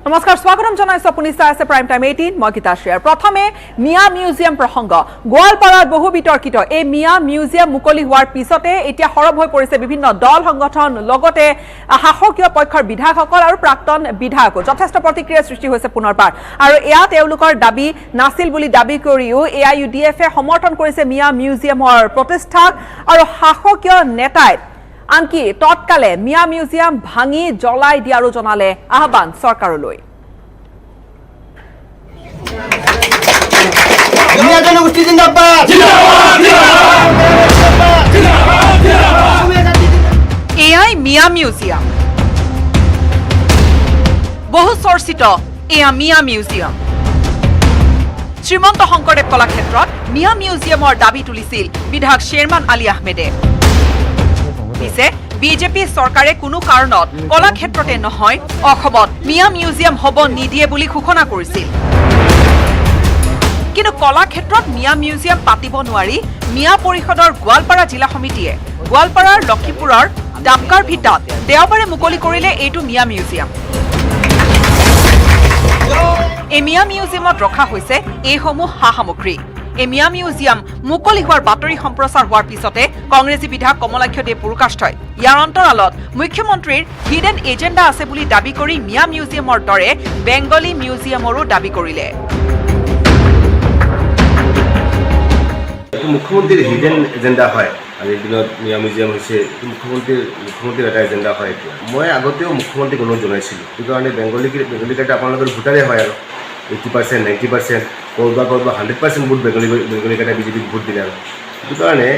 নমস্কাৰ স্বাগতম জনাইছো আপুনি চাই আছে প্ৰাইম টাইম 18 মই গীতাশ্ৰীৰ প্ৰথমে মিয়া মিউজিয়াম প্ৰসংগ গোৱালপাৰাত বহু বিতৰ্কিত এই মিয়া মিউজিয়াম মুকলি হোৱাৰ পিছতে এতিয়া হৰব হৈ পৰিছে বিভিন্ন দল সংগঠন লগতে শাসকীয় পক্ষৰ বিধায়কসকল আৰু প্ৰাক্তন বিধায়ক যথেষ্ট প্ৰতিক্ৰিয়া সৃষ্টি হৈছে পুনৰবাৰ আৰু এয়া তেওঁলোকৰ দাবী নাছিল বুলি দাবী কৰিও AIUDF এ সমৰ্থন কৰিছে মিয়া মিউজিয়ামৰ প্ৰতিষ্ঠাক আৰু শাসকীয় নেতাই আনকি তৎকালে মিয়া মিউজিয়াম ভাঙি জ্বলাই দিয়াৰো জনালে আহ্বান চৰকাৰলৈ মিয়া জনগোষ্ঠী জিন্দাবাদ এয়াই মিয়া মিউজিয়াম বহু চৰ্চিত এয়া মিয়া মিউজিয়াম শ্ৰীমন্ত শংকৰদেৱ কলাক্ষেত্ৰত মিয়া মিউজিয়ামৰ দাবী তুলিছিল বিধায়ক শ্বেৰমান আলী আহমেদে পিছে বিজেপি চৰকাৰে কোনো কাৰণত কলাক্ষেত্ৰতে নহয় অসমত মিয়া মিউজিয়াম হ'ব নিদিয়ে বুলি ঘোষণা কৰিছিল কিন্তু কলাক্ষেত্ৰত মিয়া মিউজিয়াম পাতিব নোৱাৰি মিয়া পৰিষদৰ গোৱালপাৰা জিলা সমিতিয়ে গোৱালপাৰাৰ লক্ষীপুৰৰ ডাবকাৰ ভিটাত দেওবাৰে মুকলি কৰিলে এইটো মিয়া মিউজিয়াম এই মিয়া মিউজিয়ামত ৰখা হৈছে এইসমূহ সা সামগ্ৰী এই মিয়া মিউজিয়াম মুকলি হোৱাৰ বাতৰি সম্প্ৰচাৰ হোৱাৰ পিছতে কংগ্ৰেছী বিধায়ক কমলাক্ষ দে পুৰকাষ্ঠই ইয়াৰ অন্তৰালত মুখ্যমন্ত্ৰীৰ হিডেন এজেণ্ডা আছে বুলি দাবী কৰি মিয়া মিউজিয়ামৰ দৰে বেংগলী মিউজিয়ামৰো দাবী কৰিলে মুখ্যমন্ত্ৰীৰ হিডেন এজেণ্ডা হয় আজিৰ দিনত মিয়া মিউজিয়াম হৈছে মুখ্যমন্ত্ৰীৰ এটা এজেণ্ডা হয় এতিয়া মই আগতেও মুখ্যমন্ত্ৰীক অনুৰোধ জনাইছিলোঁ সেইকাৰণে বেংগলী কেইটা আপোনালোকৰ ভোটাৰে হয় আৰু 80% 90% ক'ৰবাত 100% ভোট বেংগলী কেইটা বিজেপিক ভোট দিলে আৰু সেইটো কাৰণে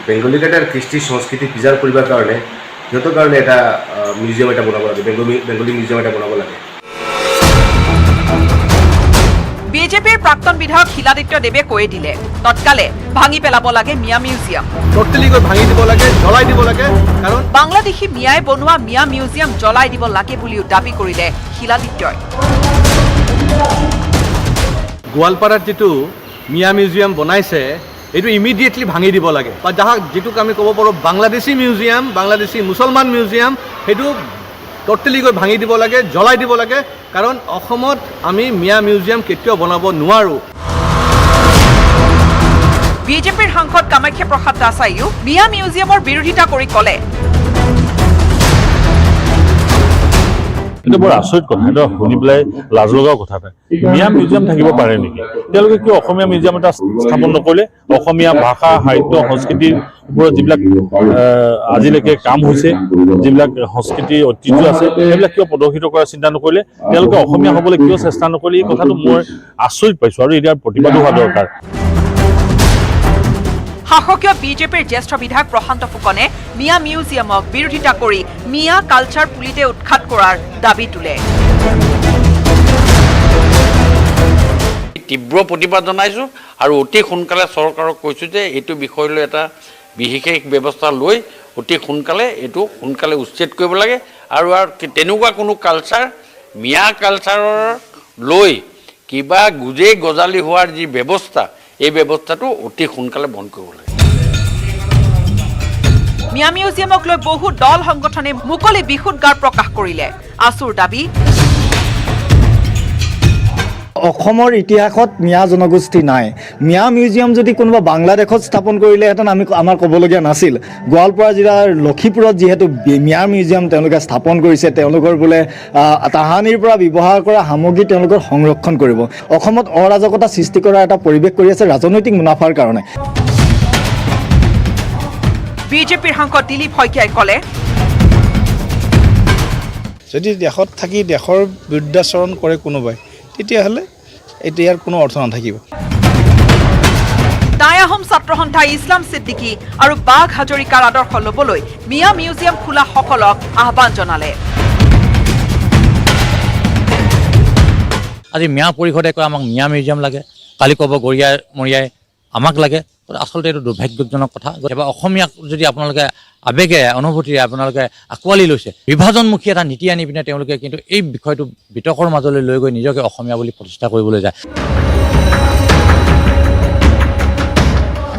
বেংগলী কেইটাৰ কৃষ্টি সংস্কৃতি প্ৰিজাৰ্ভ কৰিবৰ কাৰণে সিহঁতৰ কাৰণে এটা মিউজিয়াম এটা বনাব লাগে বেংগলী মিউজিয়াম এটা বনাব লাগে বিজেপিৰ প্ৰাক্তন বিধায়ক শিলাদিত্য দেৱে কৈ দিলে তৎকালে ভাঙি পেলাব লাগে মিয়া মিউজিয়াম টোটেলি ভাঙি দিব লাগে জ্বলাই দিব লাগে কাৰণ বাংলাদেশী মিয়াই বনোৱা মিয়া মিউজিয়াম জ্বলাই দিব লাগে বুলিও দাবী কৰিলে শিলাদিত্যই গোৱালপাৰাত যেটো মিয়া মিউজিয়াম বনাইছে এইটো ইমিডিয়েটলি ভাঙি দিব লাগে বা যেটোক আমি ক'ব পাৰোঁ বাংলাদেশী মিউজিয়াম বাংলাদেশী মুছলমান মিউজিয়াম সেইটো টোটেলি ভাঙি দিব লাগে জ্বলাই দিব লাগে কাৰণ অসমত আমি মিয়া মিউজিয়াম কেতিয়াও বনাব নোৱাৰোঁ বিজেপিৰ সাংসদ কামাখ্যা প্ৰসাদ দাসাইও মিয়া মিউজিয়ামৰ বিৰোধিতা কৰি ক'লে এটা বৰ আচৰিত কথা এটা শুনি পেলাই লাজ লগা কথা এটা মিয়া মিউজিয়াম থাকিব পাৰে নেকি তেওঁলোকে কিয় অসমীয়া মিউজিয়াম এটা স্থাপন নকৰিলে অসমীয়া ভাষা সাহিত্য সংস্কৃতিৰ ওপৰত যিবিলাক আজিলৈকে কাম হৈছে যিবিলাক সংস্কৃতিৰ ঐতিহ্য আছে সেইবিলাক কিয় প্ৰদৰ্শিত কৰাৰ চিন্তা নকৰিলে তেওঁলোকে অসমীয়া হ'বলৈ কিয় চেষ্টা নকৰিলে এই কথাটো মই আচৰিত পাইছোঁ আৰু ইয়াৰ প্ৰতিবাদো হোৱা দৰকাৰ শাসকীয় বিজেপিৰ জ্যেষ্ঠ বিধায়ক প্ৰশান্ত ফুকনে মিয়া মিউজিয়ামক বিৰোধিতা কৰি মিয়া কালচাৰ পুলিতে উৎখাত কৰাৰ দাবী তোলে তীব্ৰ প্ৰতিবাদ জনাইছোঁ আৰু অতি সোনকালে চৰকাৰক কৈছোঁ যে এইটো বিষয় লৈ এটা বিশেষ ব্যৱস্থা লৈ অতি সোনকালে উচ্ছেদ কৰিব লাগে আৰু তেনেকুৱা কোনো কালচাৰ মিয়া কালচাৰৰ লৈ কিবা গুজেই গজালি হোৱাৰ যি ব্যৱস্থা এই ব্যৱস্থাটো অতি সোনকালে বন্ধ কৰিব লাগে মিয়া মিউজিয়ামক লৈ বহু দল সংগঠনে মুকলি বিশুদ্ধাৰ প্ৰকাশ কৰিলে আছুৰ দাবী অসমৰ ইতিহাসত মিয়া জনগোষ্ঠী নাই মিয়া মিউজিয়াম যদি কোনোবা বাংলাদেশত স্থাপন কৰিলেহেঁতেন আমাৰ ক'বলগীয়া নাছিল গোৱালপাৰা জিলাৰ লক্ষীপুৰত যিহেতু মিয়া মিউজিয়াম তেওঁলোকে স্থাপন কৰিছে তেওঁলোকৰ বোলে তাহানিৰ পৰা ব্যৱহাৰ কৰা সামগ্ৰী তেওঁলোকৰ সংৰক্ষণ কৰিব অসমত অৰাজকতা সৃষ্টি কৰাৰ এটা পৰিৱেশ কৰি আছে ৰাজনৈতিক মুনাফাৰ কাৰণে বিজেপিৰ সাংসদ দিলীপ শইকীয়াই ক'লে যদি দেশত থাকি দেশৰ বিৰুদ্ধাচৰণ কৰে কোনোবাই তেতিয়াহ'লে ইয়াৰ কোনো অৰ্থ নাথাকিব টাই আহোম ছাত্ৰ সন্থা ইছলাম ছিদ্দিকী আৰু বাঘ হাজৰিকাৰ আদৰ্শ ল'বলৈ মিয়া মিউজিয়াম খোলা সকলক আহ্বান জনালে আজি মিয়া পৰিষদে কয় আমাক মিয়া মিউজিয়াম লাগে কালি ক'ব গৰিয়াই মৰিয়াই আমাক লাগে আচলতে এইটো দুৰ্ভাগ্যজনক কথা এবাৰ অসমীয়াক যদি আপোনালোকে আবেগে অনুভূতিৰে আপোনালোকে আঁকোৱালি লৈছে বিভাজনমুখী এটা নীতি আনি পিনে তেওঁলোকে কিন্তু এই বিষয়টো বিতৰ্কৰ মাজলৈ লৈ গৈ নিজকে অসমীয়া বুলি প্ৰতিষ্ঠা কৰিবলৈ যায়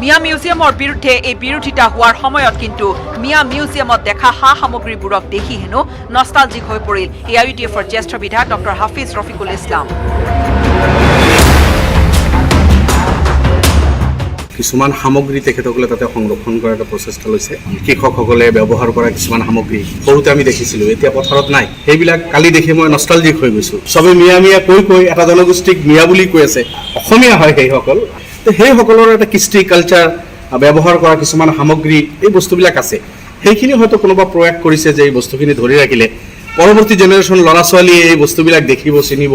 মিয়া মিউজিয়ামৰ বিৰুদ্ধে এই বিৰোধিতা হোৱাৰ সময়ত কিন্তু মিয়া মিউজিয়ামত দেখা সা সামগ্ৰীবোৰক দেখি হেনো নষ্টালজিক হৈ পৰিল AIUDFৰ জ্যেষ্ঠ বিধায়ক ডক্টৰ হাফিজ ৰফিকুল ইছলাম। কিছুমান সামগ্ৰী তেখেতসকলে তাতে সংৰক্ষণ কৰাৰ এটা প্ৰচেষ্টা লৈছে। কৃষকসকলে ব্যৱহাৰ কৰা কিছুমান সামগ্ৰী সৰুতে আমি দেখিছিলোঁ, এতিয়া পথাৰত নাই। সেইবিলাক কালি দেখি মই নষ্টালজিক হৈ গৈছোঁ। চবে মিয়া মিয়া কৈ এটা জনগোষ্ঠীক মিয়া বুলি কৈ আছে, অসমীয়া হয় সেইসকল। সেইসকলৰ এটা কৃষ্টি কালচাৰ ব্যৱহাৰ কৰা কিছুমান সামগ্ৰী এই বস্তুবিলাক আছে। সেইখিনি হয়তো কোনোবা প্ৰয়াস কৰিছে যে এই বস্তুখিনি ধৰি ৰাখিলে পৰৱৰ্তী জেনেৰেশ্যন ল'ৰা ছোৱালীয়ে এই বস্তুবিলাক দেখিব, চিনিব।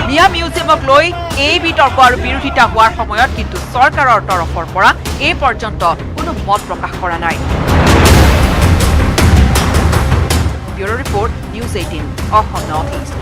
মিয়া মিউজিয়ামক লৈ এই বিতৰ্ক আৰু বিৰোধিতা হোৱাৰ সময়ত কিন্তু চৰকাৰৰ তৰফৰ পৰা এই পৰ্যন্ত কোনো মত প্ৰকাশ কৰা নাই। Bureau' report, news 18 Assam north east.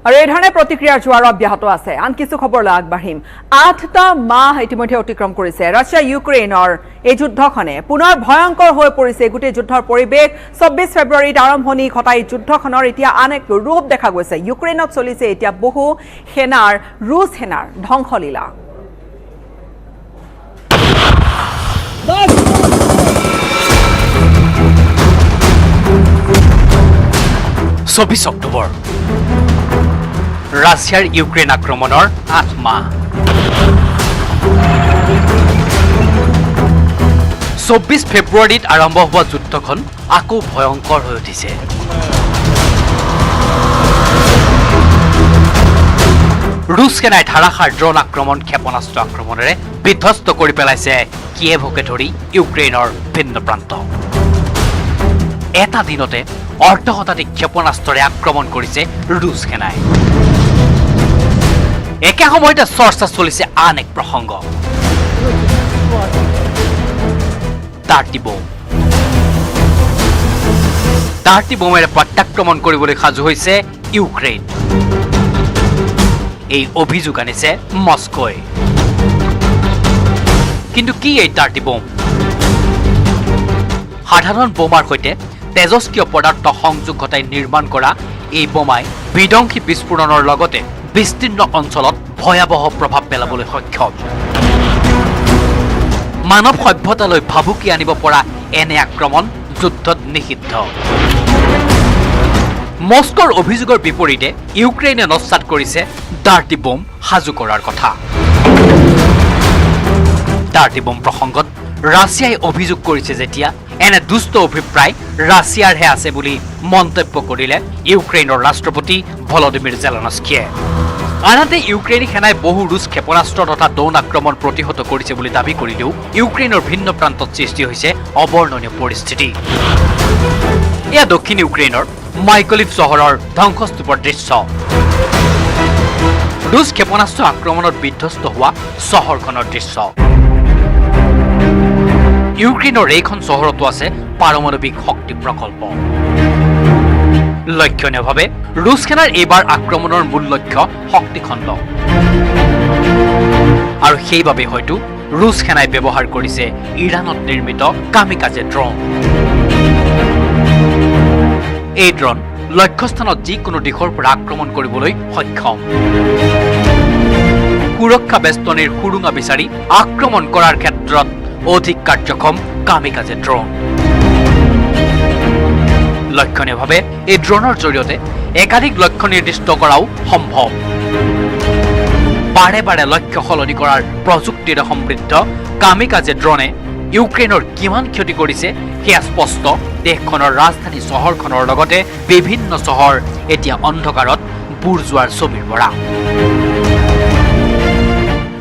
আৰু এই ধৰণে প্ৰতিক্ৰিয়াৰ জোৱাৰ অব্যাহত আছে। আন কিছু খবৰলৈ আগবাঢ়িম। 8টা মাহ ইতিমধ্যে অতিক্ৰম কৰিছে ৰাছিয়া ইউক্ৰেইনৰ এই যুদ্ধখনে পুনৰ ভয়ংকৰ হৈ পৰিছে। গোটেই যুদ্ধৰ পৰিৱেশ 24 ফেব্ৰুৱাৰীত আৰম্ভণি ঘটা এই যুদ্ধখনৰ এতিয়া আন এক ৰূপ দেখা গৈছে। ইউক্ৰেইনত চলিছে এতিয়া বহু সেনাৰ ৰুছ সেনাৰ ধ্বংসলীলা। 24 অক্টোবৰ ৰাছিয়াৰ ইউক্ৰেইন আক্ৰমণৰ 8 মাহ। 24 ফেব্ৰুৱাৰীত আৰম্ভ হোৱা যুদ্ধখন আকৌ ভয়ংকৰ হৈ উঠিছে। ৰুছ সেনাই ধাৰাসাৰ ড্ৰোন আক্ৰমণ, ক্ষেপণাস্ত্ৰ আক্ৰমণেৰে বিধ্বস্ত কৰি পেলাইছে কিয়েভকে ধৰি ইউক্ৰেইনৰ ভিন্ন প্ৰান্ত। এটা দিনতে অৰ্ধশতাধিক ক্ষেপণাস্ত্ৰৰে আক্ৰমণ কৰিছে ৰুছ সেনাই। একে সময়তে চৰ্চা চলিছে আন এক প্ৰসংগ, ডাৰ্টি বোম। ডাৰ্টি বোমেৰে প্ৰত্যাক্ৰমণ কৰিবলৈ সাজু হৈছে ইউক্ৰেইন। এই অভিযোগ আনিছে মস্কোই। কিন্তু কি এই ডাৰ্টি বোম? সাধাৰণ বোমাৰ সৈতে তেজস্ক্ৰিয় পদাৰ্থ সংযোগ ঘটাই নিৰ্মাণ কৰা এই বোমাই বিধ্বংসী বিস্ফোৰণৰ লগতে বিস্তীৰ্ণ অঞ্চলত ভয়াৱহ প্ৰভাৱ পেলাবলৈ সক্ষম। মানৱ সভ্যতালৈ ভাবুকি আনিব পৰা এনে আক্ৰমণ যুদ্ধত নিষিদ্ধ। মস্কোৰ অভিযোগৰ বিপৰীতে ইউক্ৰেইনে নস্যাৎ কৰিছে ডাৰ্টি বোম সাজু কৰাৰ কথা। ডাৰ্টি বোম প্ৰসংগত ৰাছিয়াই অভিযোগ কৰিছে যেতিয়া এনে দুষ্ট অভিপ্ৰায় ৰাছিয়াৰহে আছে বুলি মন্তব্য কৰিলে ইউক্ৰেইনৰ ৰাষ্ট্ৰপতি ভলদিমিৰ জেলেনস্কিয়ে। আনহাতে ইউক্ৰেইনী সেনাই বহু ৰুছ ক্ষেপণাস্ত্ৰ তথা ড্ৰোন আক্ৰমণ প্ৰতিহত কৰিছে বুলি দাবী কৰিলেও ইউক্ৰেইনৰ ভিন্ন প্ৰান্তত সৃষ্টি হৈছে অবৰ্ণনীয় পৰিস্থিতি। এয়া দক্ষিণ ইউক্ৰেইনৰ মাইকলিভ চহৰৰ ধ্বংসস্তূপৰ দৃশ্য। ৰুছ ক্ষেপণাস্ত্ৰ আক্ৰমণত বিধ্বস্ত হোৱা চহৰখনৰ দৃশ্য। ইউক্ৰেইনৰ এইখন চহৰতো আছে পাৰমাণৱিক শক্তি প্ৰকল্প। লক্ষণীয়ভাৱে ৰুছ সেনাৰ এইবাৰ আক্ৰমণৰ মূল লক্ষ্য শক্তিখণ্ড, আৰু সেইবাবে হয়তো ৰুছ সেনাই ব্যৱহাৰ কৰিছে ইৰাণত নিৰ্মিত কামিকাজে ড্ৰোন। এই ড্ৰোন লক্ষ্যস্থানত যিকোনো দিশৰ পৰা আক্ৰমণ কৰিবলৈ সক্ষম। সুৰক্ষা বেষ্টনীৰ সুৰুঙা বিচাৰি আক্ৰমণ কৰাৰ ক্ষেত্ৰত অধিক কাৰ্যক্ষম কামিকাজে ড্ৰোন। লক্ষণীয়ভাৱে এই ড্ৰোনৰ জৰিয়তে একাধিক লক্ষ্য নিৰ্দিষ্ট কৰাও সম্ভৱ। বাৰে বাৰে লক্ষ্য সলনি কৰাৰ প্ৰযুক্তিৰে সমৃদ্ধ কামিকাজে ড্ৰোনে ইউক্ৰেইনৰ কিমান ক্ষতি কৰিছে সেয়া স্পষ্ট। দেশখনৰ ৰাজধানী চহৰখনৰ লগতে বিভিন্ন চহৰ এতিয়া অন্ধকাৰত বুৰ যোৱাৰ ছবিৰ পৰা।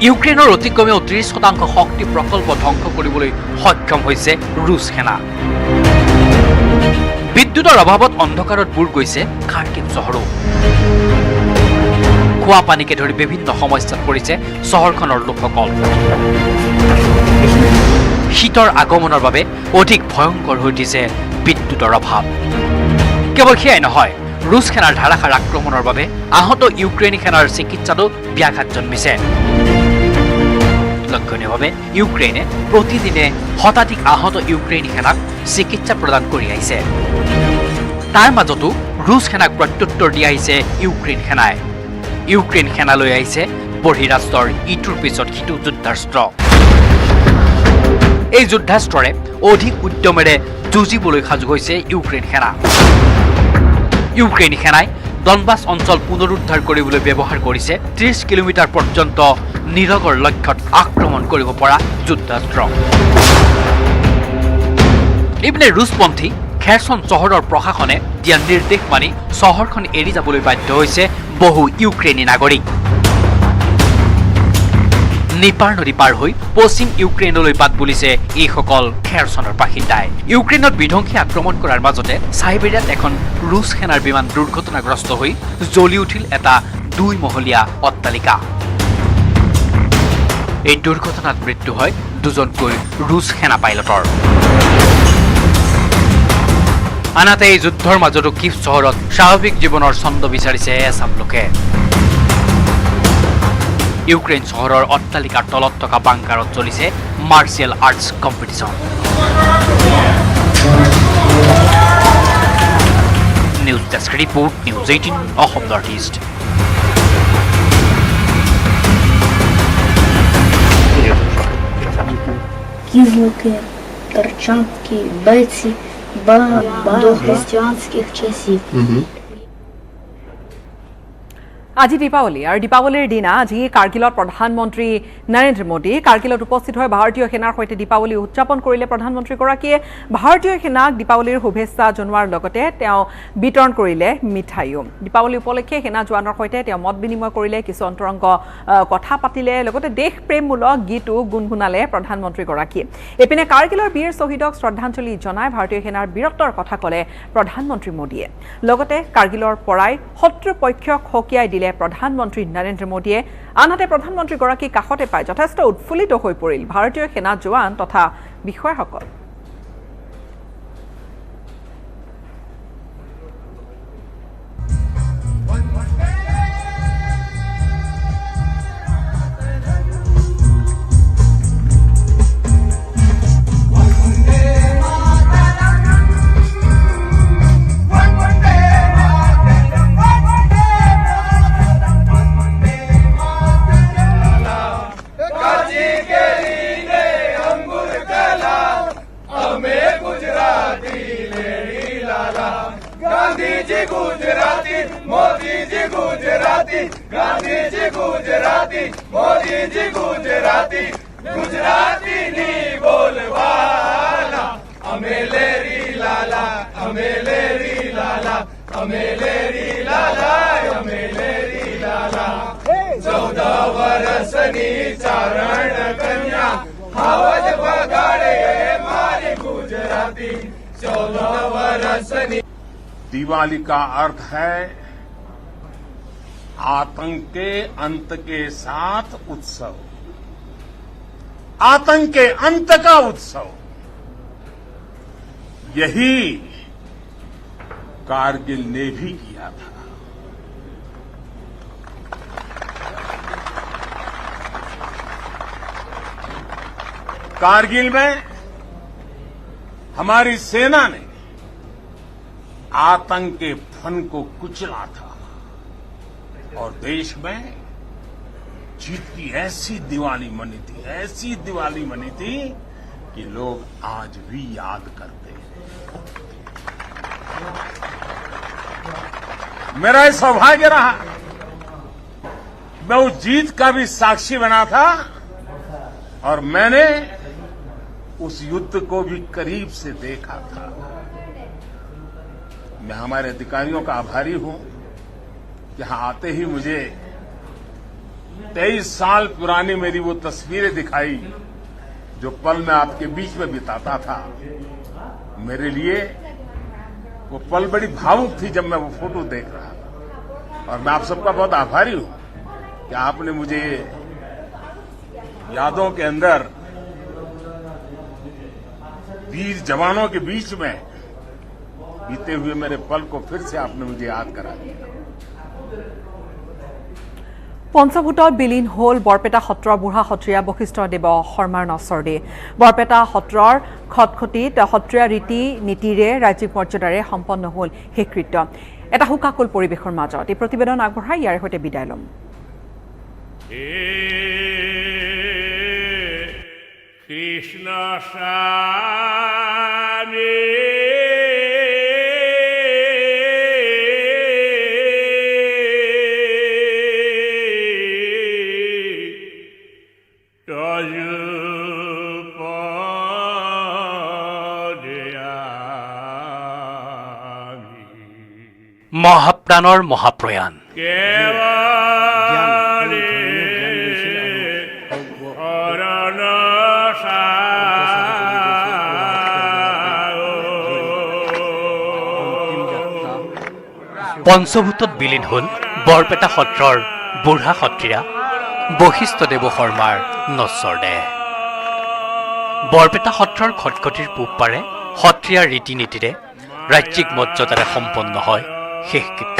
ইউক্ৰেইনৰ অতি কমেও 30% শক্তি প্ৰকল্প ধ্বংস কৰিবলৈ সক্ষম হৈছে ৰুছ সেনা। বিদ্যুতৰ অভাৱত অন্ধকাৰত বুৰ গৈছে খাৰ্কিভ চহৰো। খোৱা পানীকে ধৰি বিভিন্ন সমস্যাত পৰিছে চহৰখনৰ লোকসকল। শীতৰ আগমনৰ বাবে অধিক ভয়ংকৰ হৈ উঠিছে বিদ্যুতৰ অভাৱ। কেৱল সেয়াই নহয়, ৰুছ সেনাৰ ধাৰাসাৰ আক্ৰমণৰ বাবে আহত ইউক্ৰেইনী সেনাৰ চিকিৎসাতো ব্যাঘাত জন্মিছে। লক্ষণীয়ভাৱে ইউক্ৰেইনে প্ৰতিদিনে শতাধিক আহত ইউক্ৰেইনী সেনাক চিকিৎসা প্ৰদান কৰি আহিছে। তাৰ মাজতো ৰুছ সেনাক প্ৰত্যুত্তৰ দি আহিছে ইউক্ৰেইন সেনাই। ইউক্ৰেইন সেনালৈ আহিছে বহিৰাষ্ট্ৰৰ ইটোৰ পিছত সিটো যুদ্ধাস্ত্ৰ। এই যুদ্ধাস্ত্ৰৰে অধিক উদ্যমেৰে যুঁজিবলৈ সাজু হৈছে ইউক্ৰেইন সেনা। ইউক্ৰেইন সেনাই ডনবাছ অঞ্চল পুনৰুদ্ধাৰ কৰিবলৈ ব্যৱহাৰ কৰিছে 30 কিলোমিটাৰ পৰ্যন্ত নিৰগৰ লক্ষ্যত আক্ৰমণ কৰিব পৰা যুদ্ধাস্ত্ৰ। ইপিনে ৰুছপন্থী খেৰচন চহৰৰ প্ৰশাসনে দিয়া নিৰ্দেশ মানি চহৰখন এৰি যাবলৈ বাধ্য হৈছে বহু ইউক্ৰেইনী নাগৰিক। নিপাৰ নদী পাৰ হৈ পশ্চিম ইউক্ৰেইনলৈ বাট বুলিছে এইসকল খেৰচনৰ বাসিন্দাই। ইউক্ৰেইনত বিধ্বংসী আক্ৰমণ কৰাৰ মাজতে চাইবেৰিয়াত এখন ৰুছ সেনাৰ বিমান দুৰ্ঘটনাগ্ৰস্ত হৈ জ্বলি উঠিল এটা 2-মহলীয়া অট্টালিকা। এই দুৰ্ঘটনাত মৃত্যু হয় 2জনকৈ ৰুছ সেনা পাইলটৰ। আনহাতে এই যুদ্ধৰ মাজতো কিভ চহৰত স্বাভাৱিক জীৱনৰ ছন্দ বিচাৰিছে এচাম লোকে। ইউক্ৰেইন চহৰৰ অট্টালিকাৰ তলত থকা বাংকাৰত চলিছে martial arts competition. News desk report, news 18 Assam north east. Кізлики, торчанки, беці, до християнських часів. আজি দীপাৱলী আৰু দীপাৱলীৰ দিনা আজি কাৰ্গিলত প্ৰধানমন্ত্ৰী নৰেন্দ্ৰ মোদী কাৰ্গিলত উপস্থিত হৈ ভাৰতীয় সেনাৰ সৈতে দীপাৱলী উদযাপন কৰিলে। প্ৰধানমন্ত্ৰীগৰাকীয়ে ভাৰতীয় সেনাক দীপাৱলীৰ শুভেচ্ছা জনোৱাৰ লগতে তেওঁ বিতৰণ কৰিলে মিঠাইও। দীপাৱলী উপলক্ষে সেনা জোৱানৰ সৈতে তেওঁ মত বিনিময় কৰিলে, কিছু অন্তৰংগ কথা পাতিলে, লগতে দেশ প্ৰেমমূলক গীতো গুণগুণালে প্ৰধানমন্ত্ৰীগৰাকীয়ে। এপিনে কাৰ্গিলৰ বীৰ শ্বহীদক শ্ৰদ্ধাঞ্জলি জনাই ভাৰতীয় সেনাৰ বীৰত্বৰ কথা ক'লে প্ৰধানমন্ত্ৰী মোদীয়ে। লগতে কাৰ্গিলৰ পৰাই শত্ৰুপক্ষক সকীয়াই দিলে প্ৰধানমন্ত্ৰী নৰেন্দ্ৰ মোদীয়ে। আনহাতে প্ৰধানমন্ত্ৰীগৰাকীক কাষতে পাই যথেষ্ট উৎফুল্লিত হৈ পৰিল ভাৰতীয় সেনা জোৱান তথা বিষয়াসকল। दिवाली का अर्थ है आतंक के अंत के साथ उत्सव, आतंक के अंत का उत्सव। यही कारगिल ने भी किया था। कारगिल में हमारी सेना ने आतंक के फन को कुचला था और देश में जीत की ऐसी दिवाली मनी थी, ऐसी दिवाली मनी थी कि लोग आज भी याद करते हैं। मेरा यह सौभाग्य रहा, मैं उस जीत का भी साक्षी बना था और मैंने उस युद्ध को भी करीब से देखा था। मैं हमारे अधिकारियों का आभारी हूं कि यहां आते ही मुझे 23 साल पुरानी मेरी वो तस्वीरें दिखाई जो पल मैं आपके बीच में बिताता था। मेरे लिए वो पल बड़ी भावुक थी जब मैं वो फोटो देख रहा था और मैं आप सबका बहुत आभारी हूं कि आपने मुझे यादों के अंदर वीर जवानों के बीच में बीते हुए मेरे पल को फिर से आपने मुझे याद करा दिया। পঞ্চভূতত বিলীন হ'ল বৰপেটা সত্ৰৰ বুঢ়া সত্ৰীয়া বশিষ্ঠদেৱ শৰ্মাৰ নচৰদে বৰপেটা সত্ৰৰ খটখটিত সত্ৰীয়া ৰীতি নীতিৰে ৰাজ্যিক মৰ্যাদাৰে সম্পন্ন হ'ল শেষকৃত্য এটা হুকাকুল পৰিৱেশৰ মাজত এই প্ৰতিবেদন আগবঢ়াই ইয়াৰ সৈতে বিদায় ল'ম কৃষ্ণ মহাপ্ৰাণৰ মহাপ্ৰয়াণ পঞ্চভূতত বিলীন হ'ল বৰপেটা সত্ৰৰ বুঢ়া সত্ৰীয়া বশিষ্ঠদেৱ শৰ্মাৰ নচৰদেহ বৰপেটা সত্ৰৰ খটখটিৰ পূব পাৰে সত্ৰীয়া ৰীতি নীতিৰে ৰাজ্যিক মৰ্যাদাৰে সম্পন্ন হয় শেষকৃত্য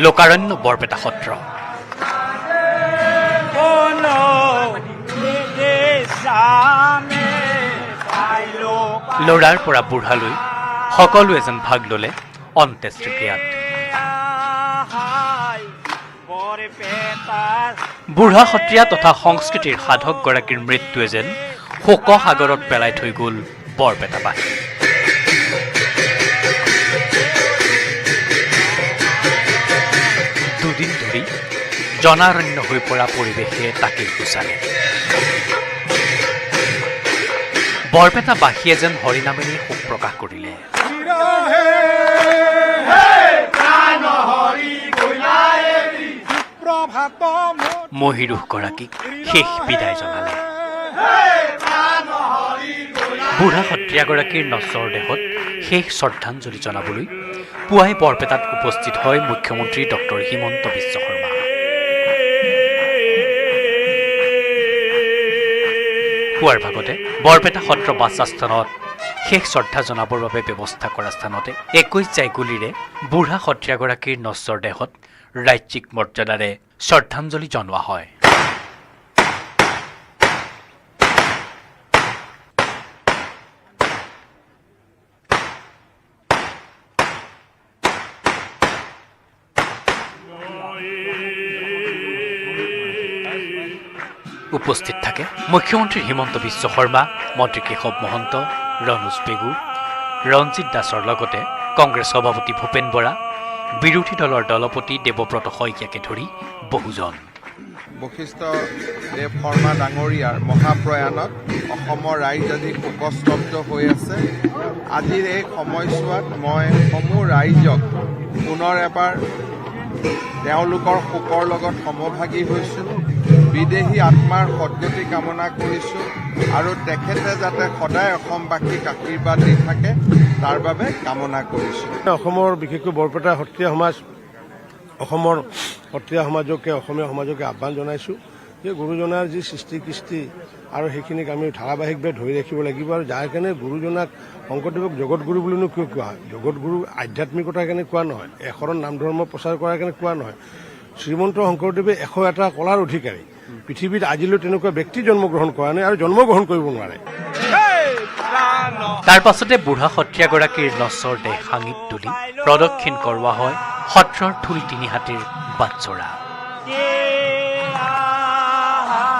লোকাৰণ্য বৰপেটা সত্ৰ ল'ৰাৰ পৰা বুঢ়ালৈ সকলোৱে যেন ভাগ ল'লে অন্ত্যেষ্টিক্ৰিয়াত বুঢ়া সত্ৰীয়া তথা সংস্কৃতিৰ সাধকগৰাকীৰ মৃত্যুৱে যেন শোকসাগৰত পেলাই থৈ গ'ল বৰপেটাবাসী দুদিন ধৰি জনাৰণ্য হৈ পৰা পৰিৱেশে তাকেই গুচালে বৰপেটাবাসীয়ে যেন হৰিনামেৰে শোক প্ৰকাশ কৰিলে মহিৰুহগৰাকীক শেষ বিদায় জনালে বুঢ়া সত্ৰীয়াগৰাকীৰ নশ্বৰ দেহত শেষ শ্ৰদ্ধাঞ্জলি জনাবলৈ পুৱাই বৰপেটাত উপস্থিত হয় মুখ্যমন্ত্ৰী ডক্টৰ হিমন্ত বিশ্ব শৰ্মা পুৱাৰ ভাগতে বৰপেটা সত্ৰ বাছস্থানত শেষ শ্ৰদ্ধা জনাবৰ বাবে ব্যৱস্থা কৰা স্থানতে 21 জাই গুলীৰে বুঢ়া সত্ৰীয়াগৰাকীৰ নশ্বৰ দেহত ৰাজ্যিক মৰ্যাদাৰে শ্ৰদ্ধাঞ্জলি জনোৱা হয় উপস্থিত থাকে মুখ্যমন্ত্ৰী হিমন্ত বিশ্ব শৰ্মা মন্ত্ৰী কেশৱ মহন্ত ৰণোজ পেগু ৰঞ্জিত দাসৰ লগতে কংগ্ৰেছ সভাপতি ভূপেন বৰা বিৰোধী দলৰ দলপতি দেৱব্ৰত শইকীয়াকে ধৰি বহুজন বশিষ্ঠদেৱ শৰ্মা ডাঙৰীয়াৰ মহাপ্ৰয়াণত অসমৰ ৰাইজ আজি শোকস্তব্ধ হৈ আছে আজিৰ এই সময়ছোৱাত মই সমূহ ৰাইজক পুনৰ এবাৰ তেওঁলোকৰ শোকৰ লগত সমভাগী হৈছোঁ বিদেহী আত্মাৰ সদ্গতি কামনা কৰিছোঁ আৰু তেখেতে যাতে সদায় অসমবাসীক আশীৰ্বাদ দি থাকে তাৰ বাবে কামনা কৰিছোঁ অসমৰ বিশেষকৈ বৰপেটা সত্ৰীয়া সমাজ অসমৰ সত্ৰীয়া সমাজকে অসমীয়া সমাজকে আহ্বান জনাইছোঁ যে গুৰুজনাৰ যি সৃষ্টি কৃষ্টি আৰু সেইখিনিক আমি ধাৰাবাহিকভাৱে ধৰি ৰাখিব লাগিব আৰু যাৰ কাৰণে গুৰুজনাক শংকৰদেৱক জগতগুৰু বুলিনো কিয় কোৱা হয় জগতগুৰু আধ্যাত্মিকতাৰ কাৰণে কোৱা নহয় এশৰণ নাম ধৰ্ম প্ৰচাৰ কৰাৰ কাৰণে কোৱা নহয় শ্ৰীমন্ত শংকৰদেৱে 101টা কলাৰ অধিকাৰী পৃথিৱীত আজিলৈ তেনেকুৱা ব্যক্তি জন্মগ্ৰহণ কৰা নাই আৰু জন্মগ্ৰহণ কৰিব নোৱাৰে তাৰ পাছতে বুঢ়া সত্ৰীয়াগৰাকীৰ নশ্বৰ দেহ সাঙিত তুলি প্ৰদক্ষিণ কৰোৱা হয় সত্ৰৰ ঠোল তিনিহাতীৰ বাটচৰা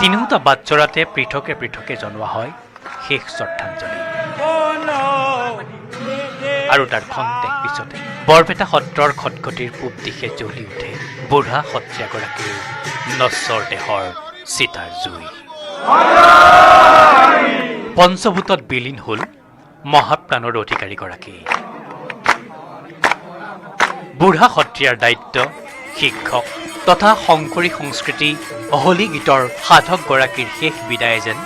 তিনিওটা বাটচৰাতে পৃথকে পৃথকে জনোৱা হয় শেষ শ্ৰদ্ধাঞ্জলি আৰু তাৰ খন্তেক পিছতে বৰপেটা সত্ৰৰ খটখটিৰ পূব দিশে জ্বলি উঠে বুঢ়া সত্ৰীয়াগৰাকীৰ নশ্বৰ দেহৰ চিতাৰ জুই পঞ্চভূতত বিলীন হ'ল মহাপ্ৰাণৰ অধিকাৰীগৰাকী বুঢ়া সত্ৰীয়াৰ দায়িত্ব শিক্ষক তথা শংকৰী সংস্কৃতি অহলি গীতৰ সাধকগৰাকীৰ শেষ বিদায়ে যেন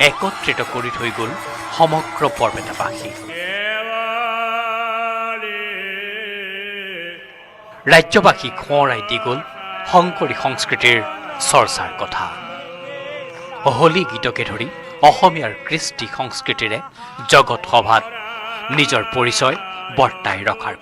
একত্ৰিত কৰি থৈ গ'ল সমগ্ৰ বৰপেটাবাসী ৰাজ্যবাসীক সোঁৱৰাই দি গ'ল শংকৰী সংস্কৃতিৰ চৰ্চাৰ কথা অহলি গীতকে ধৰি অসমীয়াৰ কৃষ্টি সংস্কৃতিৰে জগত সভাত নিজৰ পৰিচয় বৰ্তাই ৰখাৰ